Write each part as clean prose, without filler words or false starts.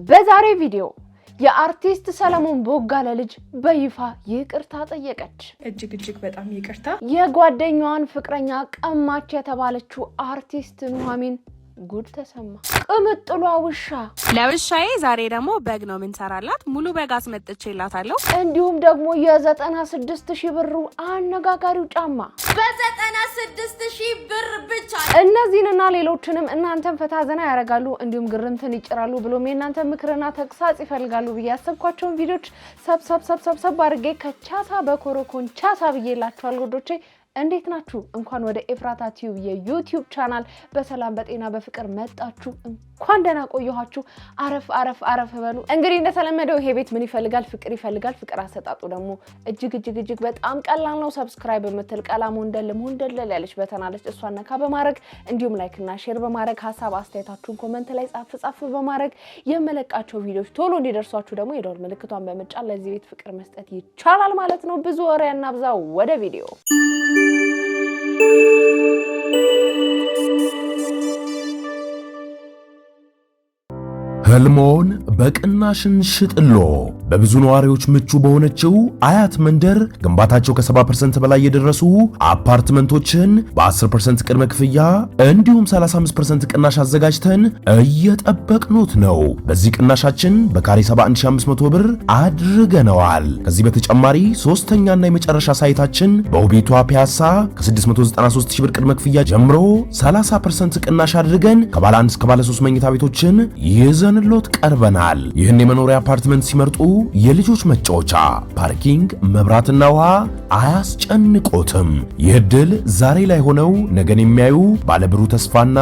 በዛሬ ቪዲዮ የአርቲስት ሰለሞን ቦጋለ ልጅ በይፋ ይቅርታ ጠየቀች። እጅግ በጣም ይቅርታ። የጓደኛዋን ፍቅረኛ ቀማች የተባለችው አርቲስት ኑሐሚን ጉድ ተሰማ። ቅምጥሏ ውሻ ለውሻዬ ዛሬ ደግሞ በግ ነው ምንሰራላት። ሙሉ በግ አስመጥቼላታለሁ። እንዲሁም ደግሞ የ96,000 ብር አነጋጋሪው ጫማ በ96,000 ብር ብቻ። እነዚህንና ሌሎችንም እናንተን ፈታዘና ያረጋሉ እንዲሁም ግርምትን ይጭራሉ ብሎም የእናንተ ምክርና ተግሳጽ ይፈልጋሉ ብዬ ያሰብኳቸውን ቪዲዮዎች ሰብሰብ አድርጌ ከቻሳ በኮሮኮን ቻሳ ብዬላችኋል ወዶቼ። እንዴት ናችሁ? እንኳን ወደ ኤፍራታ ቲዩብ የዩቲዩብ ቻናል በሰላም በጤና በፍቅር መጣችሁ። እንኳን ደህና ቆያችሁ። አረፍ በሉ። እንግዲህ እንደተለመደው ይሄ ቤት ምን ይፈልጋል? ፍቅር ይፈልጋል። ፍቅር አሰጣጡ ደግሞ እጅግ በጣም ቀላል ነው። ሰብስክራይብ በመተል ቀላሙ እንደለ ያለች በተናለች እሷን ነካ በማድረግ እንዲሁም ላይክ እና ሼር በማድረግ ሀሳብ አስተያየታችሁን ኮሜንት ላይ ጻፍ በማድረግ የመለቃቸው ቪዲዮዎች ቶሎ እንዲደርሷችሁ ደግሞ የደወል ምልክቷን በመጫን ለዚህ ቤት ፍቅር መስጠት ይቻላል ማለት ነው። ብዙ ወሬ እናብዛው፣ ወደ ቪዲዮ። ህልሞን በቅናሽን ሽጥሎ በብዙ ነዋሪዎች ምቹ በሆነችው አያት መንደር ግንባታቸው ከ70% በላይ የደረሱ አፓርትመንቶችን በ10% ቅድመ ክፍያ እንዲሁም 35% ቅናሽ አዘጋጅተን እየጠበቅኑት ነው። በዚህ ቅናሻችን በካሬ 71500 ብር አድርገነዋል። ከዚህ በተጨማሪ ሶስተኛና የመጨረሻ ሳይታችን በውቤቷ ፒያሳ ከ693000 ብር ቅድመ ክፍያ ጀምሮ 30% ቅናሽ አድርገን ከባለ 1 እስከ ባለ 3 መኝታ ቤቶችን ይዘን ሎት ቀርበናል። ይህን የመኖሪያ አፓርትመንት ሲመርጡ የልጆች መጫወቻ፣ ፓርኪንግ፣ መብራትና ውሃ አያስጨንቆትም። ይህ ዕድል ዛሬ ላይ ሆነው ነገን የሚያዩ ባለብሩህ ተስፋና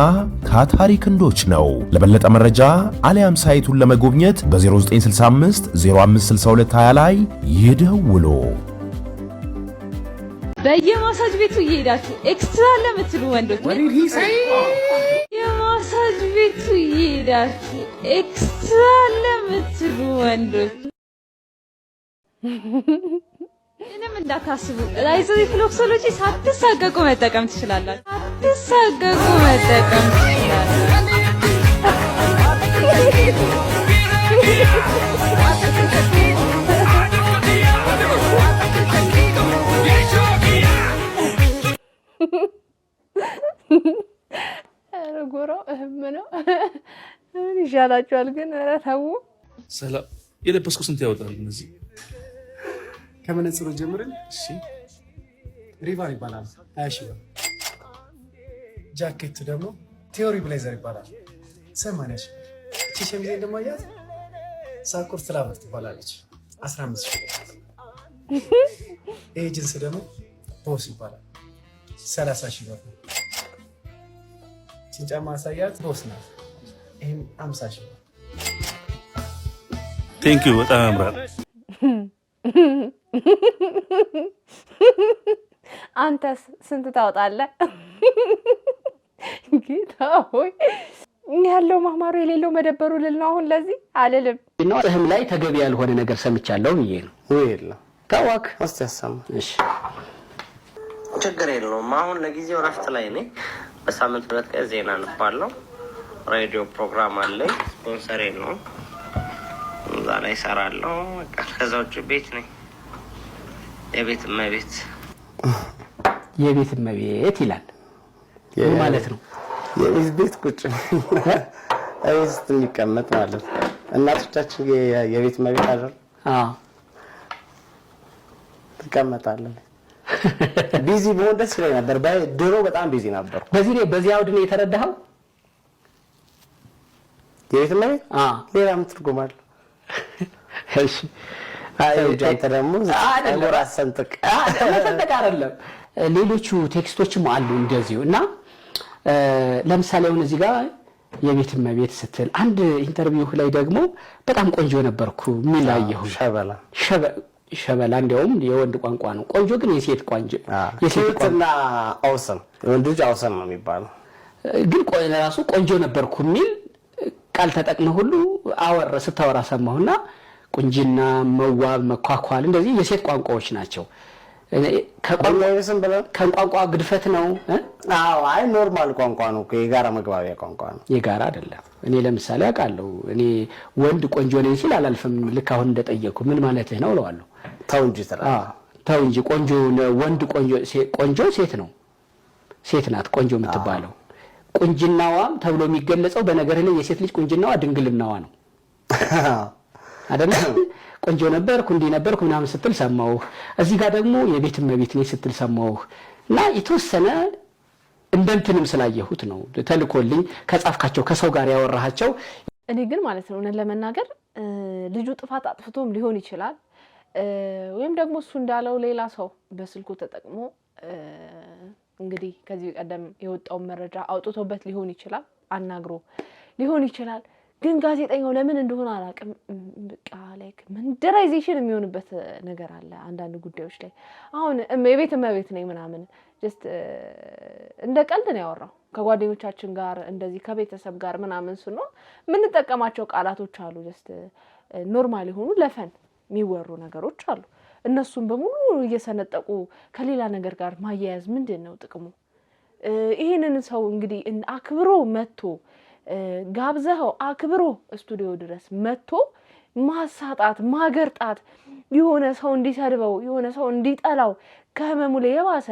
ታታሪ ክንዶች ነው። ለበለጠ መረጃ አሊያም ሳይቱን ለመጎብኘት በ0965 056220 ላይ ይደውሉ። በየማሳጅ ቤቱ እየሄዳችሁ ኤክስትራ ለምትሉ ወንዶች የማሳጅ ቤቱ እየሄዳችሁ ኤክስትራ ለምትሉ ወንዶች ምንም እንዳታስቡ። ላይዞ ፍሎክሶሎጂ ሳትሳቀቁ መጠቀም ትችላላችሁ። ረጎራው ነው ምን ይሻላችኋል ግን? ኧረ ተው። ሰላም የለበስኩ ስንት ያወጣል? እነዚህ ከመነጽሩ ጀምረን። እሺ ሪቫን ይባላል 20,000 ብር። ጃኬቱ ደግሞ ቲዮሪ ብሌዘር ይባላል 80,000 ብር። እቺ ሸሚዝ ደግሞ አያት ሳኩር ትላበት ትባላለች 15,000 ብር። ይሄ ጅንስ ደግሞ ቦስ ይባላል 30,000 ብር። ጫማ ሳያት ቦስ ናት። ይሄም 50,000 ብር። ቴንክ ዩ በጣም ያምራል። አንተስ ስንት ታወጣለህ? ጌታ ሆይ ያለው ማማሩ የሌለው መደበሩ ልል ነው። አሁን ለዚህ አልልም ነው። እህም ላይ ተገቢ ያልሆነ ነገር ሰምቻለሁ ብዬ ነው። ወይ የለም ታዋክ አስተያሰማ። እሺ ችግር የለውም። አሁን ለጊዜው ረፍት ላይ ነኝ። በሳምንት 2 ቀን ዜና አንባለሁ። ሬዲዮ ፕሮግራም አለኝ። ስፖንሰሬ ነው። እዛ ላይ እሰራለሁ። በቃ ከዛ ውጭ ቤት ነኝ። የቤት እመቤት ይላል ማለት ነው። የቤት ቤት ቁጭ አይስ የሚቀመጥ ማለት ነው። እናቶቻችን የቤት እመቤት አይደል? አዎ ትቀመጣለች። ቢዚ በሆነ ደስ ይለኝ ነበር። ድሮ በጣም ቢዚ ነበር። በዚህ አውድ ነው የተረዳኸው? የቤት እመቤት ሌላ ምን ትርጉም አለው? እሺ አንተ ደግሞ አሰንጥቅ አይደለም። ሌሎቹ ቴክስቶችም አሉ እንደዚሁ እና ለምሳሌ አሁን እዚህ ጋር የቤት እመቤት ስትል አንድ ኢንተርቪው ላይ ደግሞ በጣም ቆንጆ ነበርኩ የሚላየው ሸበላ እንደውም የወንድ ቋንቋ ነው። ቆንጆ ግን የሴት ቋንቋ የሴትና አውሰም ወንድ ልጅ አውሰም ነው የሚባለው። ግን ራሱ ቆንጆ ነበርኩ የሚል ቃል ተጠቅመህ ሁሉ ስታወራ ሰማሁና ቁንጅና፣ መዋብ፣ መኳኳል እንደዚህ የሴት ቋንቋዎች ናቸው። ከቋንቋ ግድፈት ነው አዎ አይ ኖርማል ቋንቋ ነው የጋራ መግባቢያ ቋንቋ ነው የጋራ አይደለም እኔ ለምሳሌ አውቃለሁ እኔ ወንድ ቆንጆ ነኝ ሲል አላልፈም ልክ አሁን እንደጠየቁ ምን ማለት ነው እለዋለሁ ተው እንጂ ቆንጆ ወንድ ቆንጆ ሴት ነው ሴት ናት ቆንጆ የምትባለው ቁንጅናዋም ተብሎ የሚገለጸው በነገር ላይ የሴት ልጅ ቁንጅናዋ ድንግልናዋ ነው አይደል ቆንጆ ነበርኩ እንዲህ ነበርኩ ምናምን ስትል ሰማው እዚህ ጋር ደግሞ የቤት እመቤት ነኝ ስትል ሰማው እና የተወሰነ እንደንተንም ስላየሁት ነው ተልኮልኝ ከጻፍካቸው ከሰው ጋር ያወራሃቸው እኔ ግን ማለት ነው ለመናገር ልጁ ጥፋት አጥፍቶም ሊሆን ይችላል ወይም ደግሞ እሱ እንዳለው ሌላ ሰው በስልኩ ተጠቅሞ እንግዲህ ከዚህ ቀደም የወጣው መረጃ አውጥቶበት ሊሆን ይችላል አናግሮ ሊሆን ይችላል ግን ጋዜጠኛው ለምን እንደሆነ አላቅም በቃ ላይክ መንደራይዜሽን የሚሆንበት ነገር አለ አንዳንድ ጉዳዮች ላይ አሁን የቤት እመቤት ነኝ ምናምን ጀስት እንደ ቀልድ ነው ያወራው ከጓደኞቻችን ጋር እንደዚህ ከቤተሰብ ጋር ምናምን ስኖ ምን ተጠቀማቸው ቃላቶች አሉ ጀስት ኖርማል ሆኑ ለፈን የሚወሩ ነገሮች አሉ እነሱም በሙሉ እየሰነጠቁ ከሌላ ነገር ጋር ማያያዝ ምንድነው ጥቅሙ ይሄንን ሰው እንግዲህ አክብሮ መጥቶ ጋብዘው አክብሮ ስቱዲዮ ድረስ መጥቶ ማሳጣት ማገርጣት የሆነ ሰው እንዲሰድበው የሆነ ሰው እንዲጠላው ከመሙ ላይ የባሰ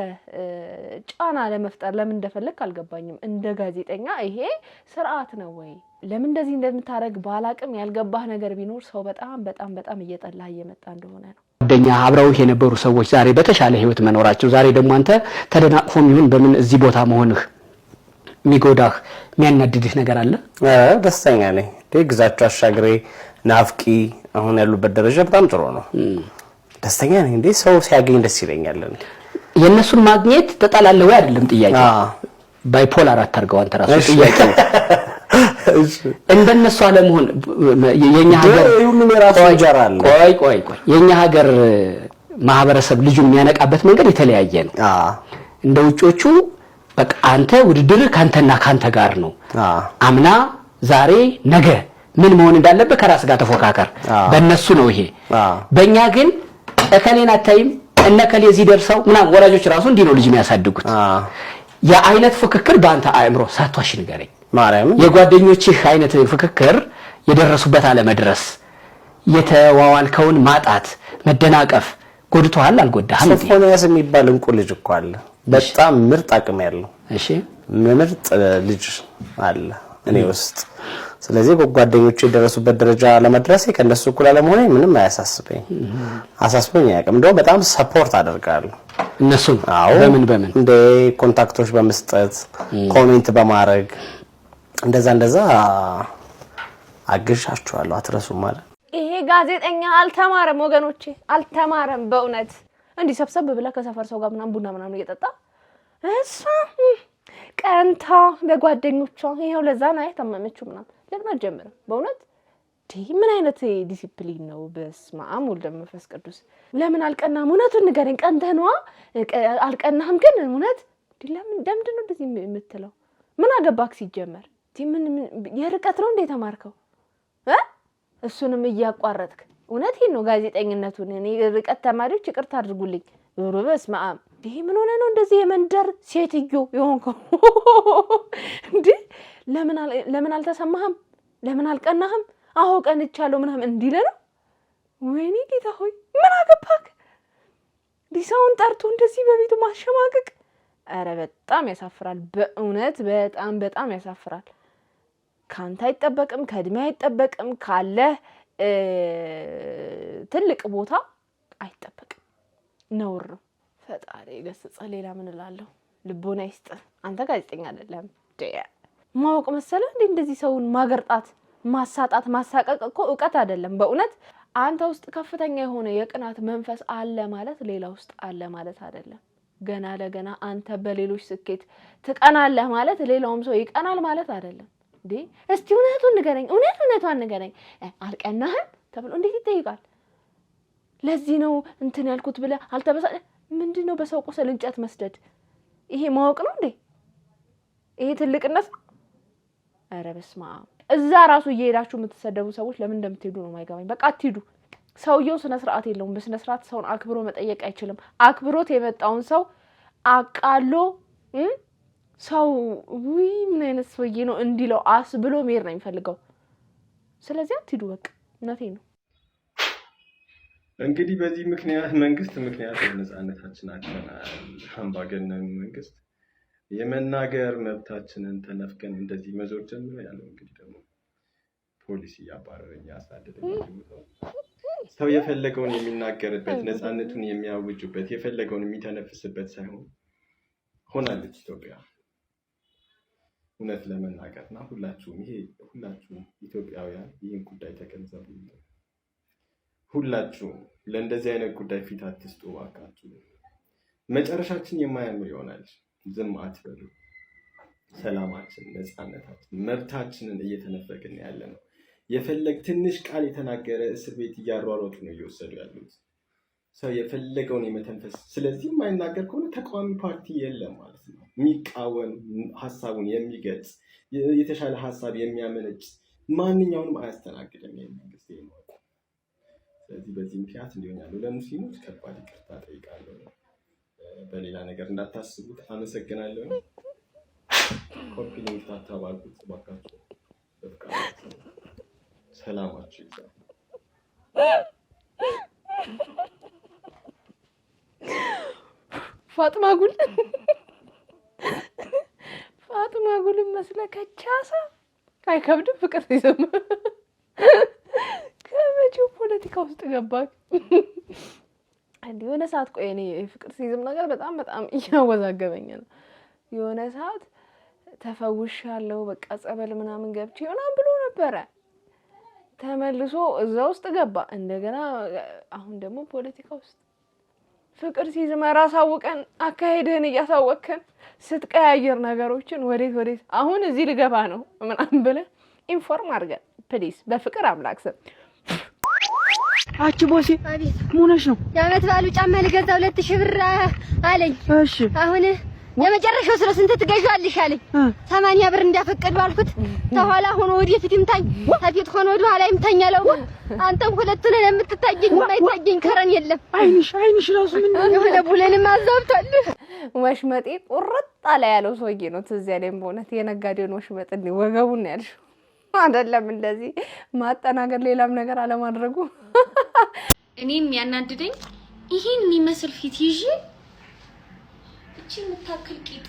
ጫና ለመፍጠር ለምን እንደፈለክ አልገባኝም እንደ ጋዜጠኛ ይሄ ስርዓት ነው ወይ ለምን እንደዚህ እንደምታረግ ባላቅም ያልገባህ ነገር ቢኖር ሰው በጣም እየጠላ እየመጣ እንደሆነ ነው ጓደኛ አብረው የነበሩ ሰዎች ዛሬ በተሻለ ህይወት መኖራቸው ዛሬ ደግሞ አንተ ተደናቅፎም ይሁን በምን እዚህ ቦታ መሆንህ ሚጎዳህ የሚያናድድህ ነገር አለ ደስተኛ ነኝ ግዛቸው አሻግሬ ናፍቂ አሁን ያሉበት ደረጃ በጣም ጥሩ ነው ደስተኛ ነኝ እንዴ ሰው ሲያገኝ ደስ ይለኛል የነሱን ማግኘት ተጣላለው አይደለም ጥያቄ ባይፖላር አታርገው አንተ ራስህ ጥያቄ እንደነሱ አለመሆን የኛ ሀገር ሁሉም የራሱ ይጀራል ቆይ የኛ ሀገር ማህበረሰብ ልጁን የሚያነቃበት መንገድ የተለያየ ነው እንደ ውጮቹ በቃ አንተ ውድድር ካንተና ካንተ ጋር ነው አምና ዛሬ ነገ ምን መሆን እንዳለበት ከራስ ጋር ተፎካከር በእነሱ ነው ይሄ በእኛ ግን እከሌን አታይም እነከሌ እዚህ ደርሰው ምናምን ወላጆች ራሱ እንዲህ ነው ልጅ የሚያሳድጉት የአይነት ፍክክር በአንተ አእምሮ ሳትዋሽ ንገረኝ ማርያም የጓደኞችህ አይነት ፍክክር የደረሱበት አለ መድረስ የተዋዋልከውን ማጣት መደናቀፍ ጎድቷል አልጎዳህም ሶፎንያስ የሚባል እንቁ ልጅ እኮ አለ በጣም ምርጥ አቅም ያለው እሺ ምርጥ ልጅ አለ እኔ ውስጥ ስለዚህ በጓደኞቼ የደረሱበት ደረጃ ለመድረሴ ከነሱ እኩል አለመሆኔ ምንም አያሳስበኝ አሳስበኝ ያቀም እንደው በጣም ሰፖርት አደርጋለሁ እነሱ በምን እንደ ኮንታክቶች በመስጠት ኮሜንት በማድረግ እንደዛ አግሻቸዋለሁ አትረሱም ማለት ይሄ ጋዜጠኛ አልተማረም ወገኖቼ አልተማረም በእውነት እንዲህ ሰብሰብ ብለ ከሰፈር ሰው ጋር ምናምን እየጠጣ እሷ ቀንታ በጓደኞቿ ይሄው ለዛ ነው አይተማመችው ምናምን ለምን አጀምረ በእውነት ምን አይነት ዲሲፕሊን ነው በስማም ወልደ መንፈስ ቅዱስ ለምን አልቀናም እውነቱን ንገረኝ ቀንተ ነው አልቀናህም ግን እውነት ለምን ነው እንደዚህ የምትለው ምን አገባክ ሲጀመር ምን የርቀት ነው እንዴ ተማርከው እሱንም እያቋረጥክ እውነቴን ነው ጋዜጠኝነቱን እኔ ርቀት ተማሪዎች ይቅርታ አድርጉልኝ በስማም ይሄ ምን ሆነ ነው እንደዚህ የመንደር ሴትዮ ይሆንከው እንዴ ለምን አልተሰማህም ለምን አልቀናህም አሁ ቀንቻለሁ ምናምን እንዲለ ነው ወይኔ ጌታ ሆይ ምን አገባክ ዲሳውን ጠርቶ እንደዚህ በቤቱ ማሸማቀቅ አረ በጣም ያሳፍራል በእውነት በጣም ያሳፍራል ካንተ አይጠበቅም ከድሜ አይጠበቅም ካለ ትልቅ ቦታ አይጠበቅም ነውር ፈጣሪ ገስጸ ሌላ ምን እላለሁ ልቦና ይስጥ አንተ ጋዜጠኛ አይደለም ማወቅ መሰለ እንደዚህ ሰውን ማገርጣት ማሳጣት ማሳቀቅ እኮ ዕውቀት አይደለም በእውነት አንተ ውስጥ ከፍተኛ የሆነ የቅናት መንፈስ አለ ማለት ሌላ ውስጥ አለ ማለት አይደለም ገና ለገና አንተ በሌሎች ስኬት ትቀናለህ ማለት ሌላውም ሰው ይቀናል ማለት አይደለም እንዴ እስቲ እውነቱን ንገረኝ አልቀናህም ተብሎ እንዴት ይጠይቃል ለዚህ ነው እንትን ያልኩት ብለ አልተበሳ ምንድነው በሰው ቁስል እንጨት መስደድ ይሄ ማወቅ ነው እንዴ ይሄ ትልቅነት አረ በስማ እዛ ራሱ እየሄዳችሁ የምትሰደቡ ሰዎች ለምን እንደምትሄዱ ነው ማይገባኝ በቃ አትሄዱ ሰውየው ስነ ስርዓት የለውም። በስነ ስርዓት ሰውን አክብሮ መጠየቅ አይችልም። አክብሮት የመጣውን ሰው አቃሎ ሰው ምን አይነት ሰውዬ ነው እንዲለው አስብሎ መሄድ ነው የሚፈልገው። ስለዚህ አትሂዱ በቃ እውነቴን ነው። እንግዲህ በዚህ ምክንያት መንግስት ምክንያት ነፃነታችን አጥተናል። አምባገነን መንግስት የመናገር መብታችንን ተነፍገን እንደዚህ መዞር ጀምሮ ያለው እንግዲህ ደግሞ ፖሊሲ ያባረረኝ ያሳደደኝ ሰው የፈለገውን የሚናገርበት ነፃነቱን የሚያውጅበት የፈለገውን የሚተነፍስበት ሳይሆን ሆናለች ኢትዮጵያ። እውነት ለመናገርና ሁላችሁም ኢትዮጵያውያን ይህን ጉዳይ ተገንዘቡ። ሁላችሁም ለእንደዚህ አይነት ጉዳይ ፊት አትስጡ እባካችሁ። መጨረሻችን የማያምር ይሆናል። ዝም አትበሉ። ሰላማችን፣ ነፃነታችን፣ መብታችንን እየተነፈግን ያለ ነው። የፈለግ ትንሽ ቃል የተናገረ እስር ቤት እያሯሯጡ ነው እየወሰዱ ያሉት ሰው የፈለገውን የመተንፈስ። ስለዚህ የማይናገር ከሆነ ተቃዋሚ ፓርቲ የለም ማለት ነው። የሚቃወም ሀሳቡን የሚገልጽ የተሻለ ሀሳብ የሚያመነጭ ማንኛውንም አያስተናግድም መንግስት ነው። ስለዚህ በዚህ ምክንያት እንዲሆን ያለው ለሙስሊሞች ከባድ ይቅርታ ጠይቃለሁ። በሌላ ነገር እንዳታስቡት። አመሰግናለሁ። ኮፒ ሊንክ ታታባልኩት ባካችሁ። ሰላማችሁ ይብዛ። ፋጥማ ጉል መስለከቻሳ አይከብድም። ፍቅር ሲዘም ከመቼው ፖለቲካ ውስጥ ገባክ? የሆነ ሰዓት ቆይ እኔ ፍቅር ሲዝም ነገር በጣም እያወዛገበኝ ነው። የሆነ ሰዓት ተፈውሻለሁ በቃ ጸበል ምናምን ገብቼ ምናምን ብሎ ነበረ። ተመልሶ እዛ ውስጥ ገባ እንደገና። አሁን ደግሞ ፖለቲካ ውስጥ ፍቅር ሲዝም ራስ አውቀን አካሄድህን እያሳወቅከን ስትቀያየር ነገሮችን ወዴት አሁን እዚህ ልገባ ነው ምናምን ብለህ ኢንፎርም አድርገን ፕሊዝ በፍቅር አምላክ ስም። አቺ ቦሲ ሙነሽ ነው የዓመት በዓሉ ጫማ ልገዛ 2000 ብር አለኝ። እሺ አሁን የመጨረሻው ስለ ስንት ትገዣለሽ አለኝ። 80 ብር እንዳፈቀዱ አልኩት። ተኋላ ሆኖ ወዲፊት ይምታኝ ተፊት ሆኖ ወደ ኋላ ይምታኝ አለው። አንተም ሁለቱን የምትታየኝ የማይታየኝ ከረን የለም። አይንሽ ራሱ ምን የሆነ ቡለንም አዛብታል። ወሽመጤ ቁርጥ አለ ያለው ሰውዬ ነው ትዝ ያለኝ በእውነት። የነጋዴውን ወሽመጥ እንደ ወገቡን ነው ያልሽው አይደለም እንደዚህ ማጠናገር ሌላም ነገር አለማድረጉ። እኔም ያናድደኝ ይሄን የሚመስል ፊት ይዤ እቺ የምታክል ቂጥ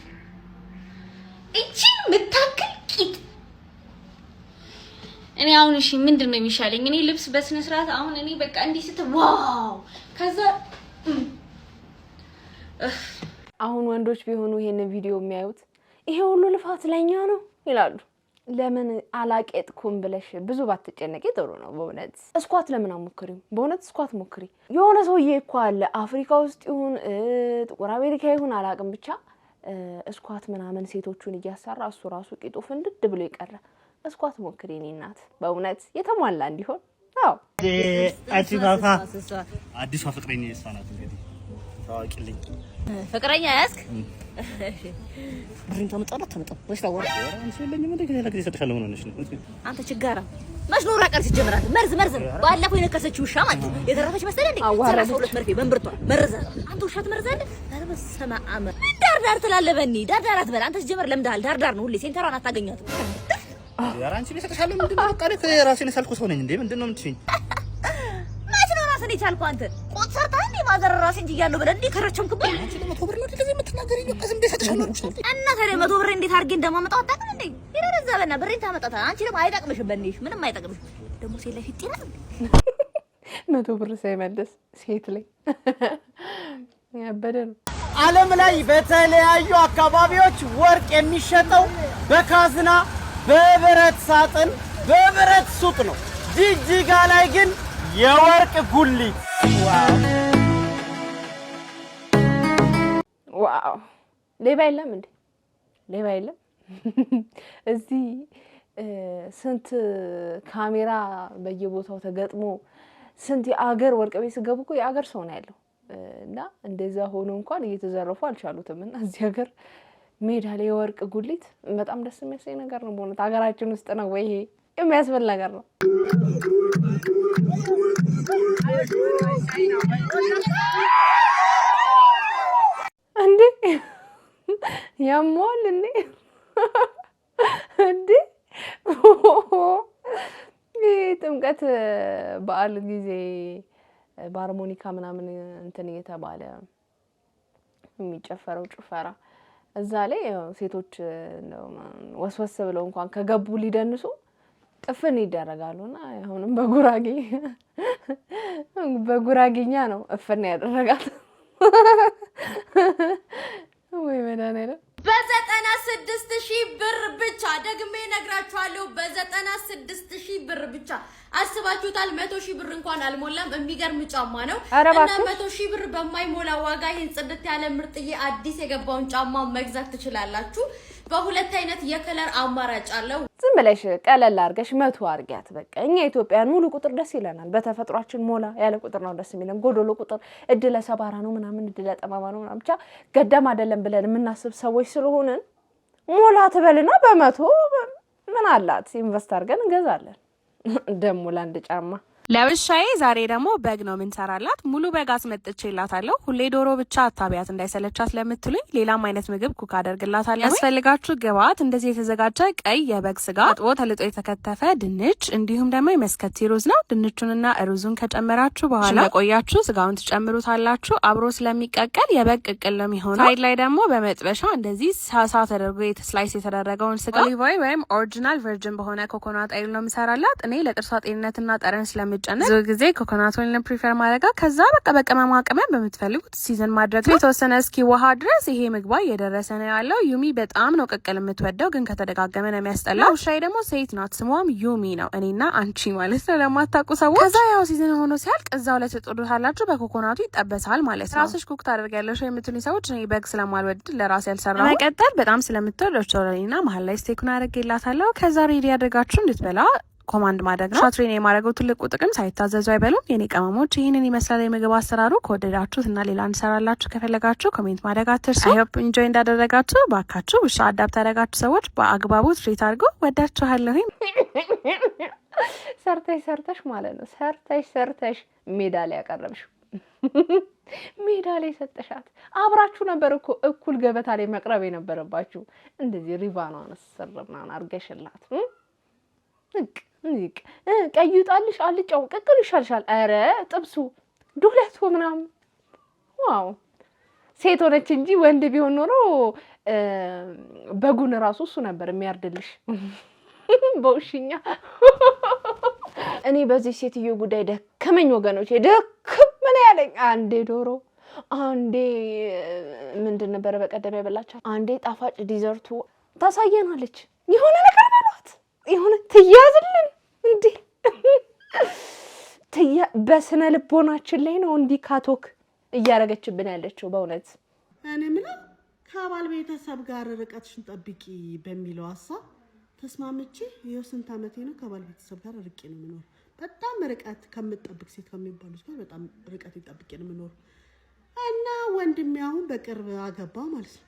እኔ አሁን እሺ ምንድነው የሚሻለኝ? እኔ ልብስ በስነ ስርዓት አሁን እኔ በቃ እንዲህ ስትል ዋው ከዛ አሁን ወንዶች ቢሆኑ ይሄን ቪዲዮ የሚያዩት ይሄ ሁሉ ልፋት ለኛ ነው ይላሉ። ለምን አላቄጥኩም ብለሽ ብዙ ባትጨነቂ ጥሩ ነው። በእውነት እስኳት ለምን አሞክሪም? በእውነት እስኳት ሞክሪ። የሆነ ሰውዬ እኮ አለ አፍሪካ ውስጥ ይሁን ጥቁር አሜሪካ ይሁን አላቅም ብቻ እስኳት ምናምን ሴቶቹን እያሰራ እሱ ራሱ ቂጡ ፍንድድ ብሎ ይቀረ። እስኳት ሞክሪ የኔ እናት በእውነት የተሟላ እንዲሆን። አዎ አዲሷ ፍቅረኛ የእሷ ናት። እንግዲህ ታዋቂልኝ ፍቅረኛ ያስክ ብሪን ታመጣላት ወይስ ታወራ? አንቺ የለኝም እንዴ? ከሌላ ጊዜ ሰጥሻለሁ። ምን ሆነሽ ነው አንተ? ችጋራ መስኖር አቀርስ ጀምራት መርዝ ባለፈው የነከሰች ውሻ ማለት ነው። የተረፈች መሰለህ እንዴ? ሰላሳ ሁለት መርፌ በእምብርቷ መርዛ። አንተ ውሻ ትመርዛለህ? ኧረ በስመ አብ ዳር ትላለህ። በእኔ ዳር አትበል አንተ። ጀመር ለምደሃል። ዳር ነው ሁሌ። ሴንተሯን አታገኛትም። ኧረ አንቺ ሰጥሻለሁ። ምንድነው? በቃ ራሴን ሳልኩ ሰው ነኝ እንዴ? ምንድነው የምትሽኝ? ራስን የቻልኩ አንተ ቆጥ ሰርታ እንዴ ማዘር ራስ እንጂ ያለው በለ እንዴ ከረቸምክብኝ። አንቺ ደግሞ 100 ብር ነው እንደዚህ የምትናገሪኝ? በቃ ዝም ብዬ ሰጥሻለሁ እና ታዲያ 100 ብር እንዴት አድርጌ እንደማመጣው አታውቅም እንዴ? ይረዛ በና ብሬን ታመጣታ። አንቺ ደግሞ አይጠቅምሽም። በእኔሽ ምንም አይጠቅምሽም። ደግሞ ሴት ላይ ፊት ይላል 100 ብር ሳይመለስ ሴት ላይ ያበደ ነው። ዓለም ላይ በተለያዩ አካባቢዎች ወርቅ የሚሸጠው በካዝና፣ በብረት ሳጥን፣ በብረት ሱቅ ነው። ጅጅጋ ላይ ግን የወርቅ ጉሊት። ዋው ሌባ የለም እንዴ? ሌባ የለም እዚህ ስንት ካሜራ በየቦታው ተገጥሞ ስንት የአገር ወርቅ ቤት ሲገቡ እኮ የአገር ሰው ነው ያለው እና እንደዛ ሆኖ እንኳን እየተዘረፉ አልቻሉትም። እና እዚህ ሀገር ሜዳ ላይ የወርቅ ጉሊት በጣም ደስ የሚያሰኝ ነገር ነው በእውነት። ሀገራችን ውስጥ ነው ወይ ይሄ የሚያስብል ነገር ነው። ያሟል እንዴ ጥምቀት በዓል ጊዜ በሃርሞኒካ ምናምን እንትን እየተባለ የሚጨፈረው ጭፈራ እዛ ላይ ሴቶች ወስወስ ብለው እንኳን ከገቡ ሊደንሱ ጥፍን ይደረጋሉና አሁንም በጉራጌኛ ነው እፍን ያደረጋት ወይ መድኃኒዓለም በ96,000 ብር ብቻ ደግሜ ነግራችኋለሁ። በ96,000 ብር ብቻ አስባችሁታል? 100,000 ብር እንኳን አልሞላም። የሚገርም ጫማ ነው እና 100,000 ብር በማይሞላ ዋጋ ይሄን ጽድት ያለ ምርጥዬ አዲስ የገባውን ጫማ መግዛት ትችላላችሁ። በሁለት አይነት የከለር አማራጭ አለው። ዝም ብለሽ ቀለል አድርገሽ 100 አድርጊያት። በቃ እኛ ኢትዮጵያን ሙሉ ቁጥር ደስ ይለናል። በተፈጥሯችን ሞላ ያለ ቁጥር ነው ደስ የሚለን። ጎዶሎ ቁጥር እድለ ሰባራ ነው ምናምን እድለ ጠማማ ነው ምናምን ብቻ ገደም አይደለም ብለን የምናስብ ሰዎች ስለሆነን ሞላ ትበልና በ100 ምን አላት ኢንቨስት አድርገን እንገዛለን። ደሞ ለአንድ ጫማ ለውሻዬ ዛሬ ደግሞ በግ ነው ምንሰራላት። ሙሉ በግ አስመጥቼላታለሁ። ሁሌ ዶሮ ብቻ አታቢያት እንዳይሰለቻት ለምትሉኝ ሌላም አይነት ምግብ ኩክ አደርግላታለሁ። ያስፈልጋችሁ ግብአት እንደዚህ የተዘጋጀ ቀይ የበግ ስጋ፣ አጥቦ ተልጦ የተከተፈ ድንች፣ እንዲሁም ደግሞ የመስከቲ ሩዝ ነው። ድንቹንና ሩዙን ከጨመራችሁ በኋላ ቆያችሁ ስጋውን ትጨምሩታላችሁ። አብሮ ስለሚቀቀል የበግ ቅቅል ነው የሚሆነው። ሳይድ ላይ ደግሞ በመጥበሻ እንደዚህ ሳሳ ተደርጎ ስላይስ የተደረገውን ስጋ ኦሊቭ ኦይል ወይም ኦሪጂናል ቨርጅን በሆነ ኮኮናት ኦይል ነው የምሰራላት። እኔ ለጥርሷ ጤንነትና ጠረን ስለምጨነቅ ብዙ ጊዜ ኮኮናት ኦይልን ፕሪፈር ማድረጋ። ከዛ በቃ በቅመማ ቅመም በምትፈልጉት ሲዝን ማድረግ ነው። የተወሰነ እስኪ ውሃ ድረስ ይሄ ምግቧ እየደረሰ ነው ያለው። ዩሚ በጣም ነው ቅቅል የምትወደው፣ ግን ከተደጋገመ ነው የሚያስጠላው። ውሻዬ ደግሞ ሴት ናት፣ ስሟም ዩሚ ነው። እኔና አንቺ ማለት ነው ለማታውቁ ሰዎች። ከዛ ያው ሲዝን ሆኖ ሲያልቅ እዛው ላይ ተጥዱታላችሁ፣ በኮኮናቱ ይጠበሳል ማለት ነው። ራስሽ ኩክ ታደርጊያለሽ የምትሉኝ ሰዎች እኔ በግ ስለማልወድ ለራሴ ያልሰራው። መቀጠል በጣም ስለምትወድ ኦቾሎኒና መሀል ላይ ስቴኩን አድርጌላታለሁ። ከዛ ሬዲ ያደርጋችሁ እንድትበላ ኮማንድ ማድረግ ነው። ሻትሬን የማድረገው ትልቁ ጥቅም ሳይታዘዙ አይበሉም። የኔ ቀመሞች ይህንን ይመስላል የምግብ አሰራሩ። ከወደዳችሁት እና ሌላ እንሰራላችሁ ከፈለጋችሁ ኮሜንት ማድረግ አትርሱ። አይ ሆፕ ኢንጆይ እንዳደረጋችሁ። ባካችሁ ውሻ አዳፕት ያደረጋችሁ ሰዎች በአግባቡ ትሪት አድርጎ ወዳችኋለሁ። ሰርተሽ ማለት ነው ሰርተሽ ሜዳ ላይ ያቀረብሽው ሜዳ ላይ ሰጠሻት። አብራችሁ ነበር እኮ እኩል ገበታ ላይ መቅረብ የነበረባችሁ። እንደዚህ ሪቫኗን አሰርምናን አርገሽላት ንቅ ቀዩ ጣልሽ አልጫው ቅቅል ይሻልሻል። አረ ጥብሱ ዱለቱ ምናምን ዋው። ሴት ሆነች እንጂ ወንድ ቢሆን ኖሮ በጉን ራሱ እሱ ነበር የሚያርድልሽ በውሽኛ። እኔ በዚህ ሴትዮ ጉዳይ ደከመኝ ወገኖች፣ ደከም ምን ያለኝ። አንዴ ዶሮ፣ አንዴ ምንድን ነበር በቀደም ያበላቻት፣ አንዴ ጣፋጭ ዲዘርቱ ታሳየናለች። የሆነ ነገር በሏት፣ የሆነ ትያዝልን እንዴ። በስነ ልቦናችን ላይ ነው እንዲህ ካቶክ እያረገችብን ያለችው በእውነት። እኔ ምለው ከባል ቤተሰብ ጋር ርቀትሽን ጠብቂ በሚለው ሀሳብ ተስማምቼ ይኸው ስንት ዓመቴ ነው ከባል ቤተሰብ ጋር ርቄ ነው የምኖር። በጣም ርቀት ከምጠብቅ ሴት ከሚባሉት ጋር በጣም ርቀት ጠብቄ ነው የምኖር እና ወንድሜ አሁን በቅርብ አገባ ማለት ነው።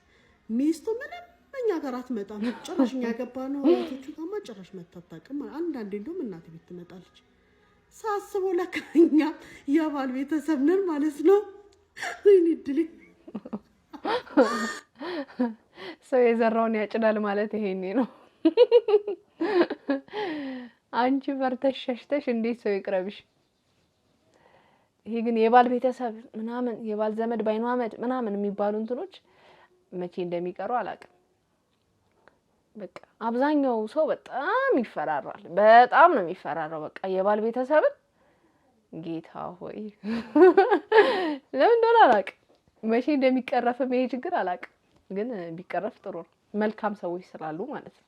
ሚስቱ ምንም እኛ ጋር አትመጣም ጭራሽ። እኛ ገባ ነው እህቶቹ ጋማ ጭራሽ መታጣቅም። አንዳንዴ እንደውም እናቴ ቤት ትመጣለች። ሳስበው ለካ እኛ የባል ቤተሰብ ነን ማለት ነው። ወይኔ ድል ሰው የዘራውን ያጭዳል ማለት ይሄኔ ነው። አንቺ ፈርተሽ ሸሽተሽ እንዴት ሰው ይቅረብሽ? ይሄ ግን የባል ቤተሰብ ምናምን የባል ዘመድ ባይኗ አመድ ምናምን የሚባሉ እንትኖች መቼ እንደሚቀሩ አላውቅም። በቃ አብዛኛው ሰው በጣም ይፈራራል። በጣም ነው የሚፈራራው። በቃ የባል ቤተሰብን ጌታ ሆይ ለምን እንደሆነ አላውቅም። መቼ እንደሚቀረፍም ይሄ ችግር አላውቅም። ግን ቢቀረፍ ጥሩ ነው፣ መልካም ሰዎች ስላሉ ማለት ነው።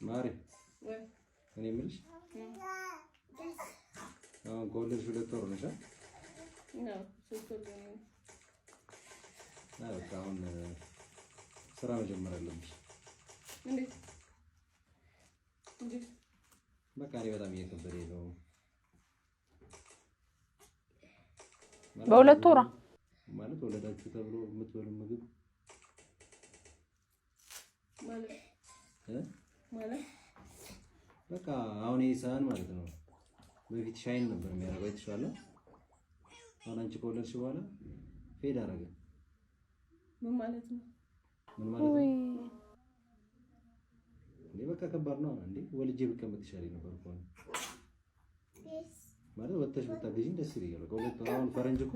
ማሪ እኔ የምልሽ አሁን ከወለድሽ 2 ወር ነሽ? በቃ አሁን ስራ መጀመር አለብሽ። እንዴት? በቃ እኔ በጣም እየከበደኝ ነው። በ2 ወራ ማለት ወለዳችሁ ተብሎ የምትበሉ ምግብ ማለት በቃ አሁን ይሄ ሳህን ማለት ነው በፊት ሻይን ነበር የሚያደርገው የተሻለ። አሁን አንቺ ከወለድሽ በኋላ ፌድ አደረገ። ምን ማለት ነው? ምን ማለት ነው? በቃ ከባድ ነው እንዴ ወልጄ ብቀመጥ ይሻለኝ ነበር እኮ ማለት ወጥተሽ ብታገዢኝ ደስ ይለኛል። ከሁለት አሁን ፈረንጅ እኮ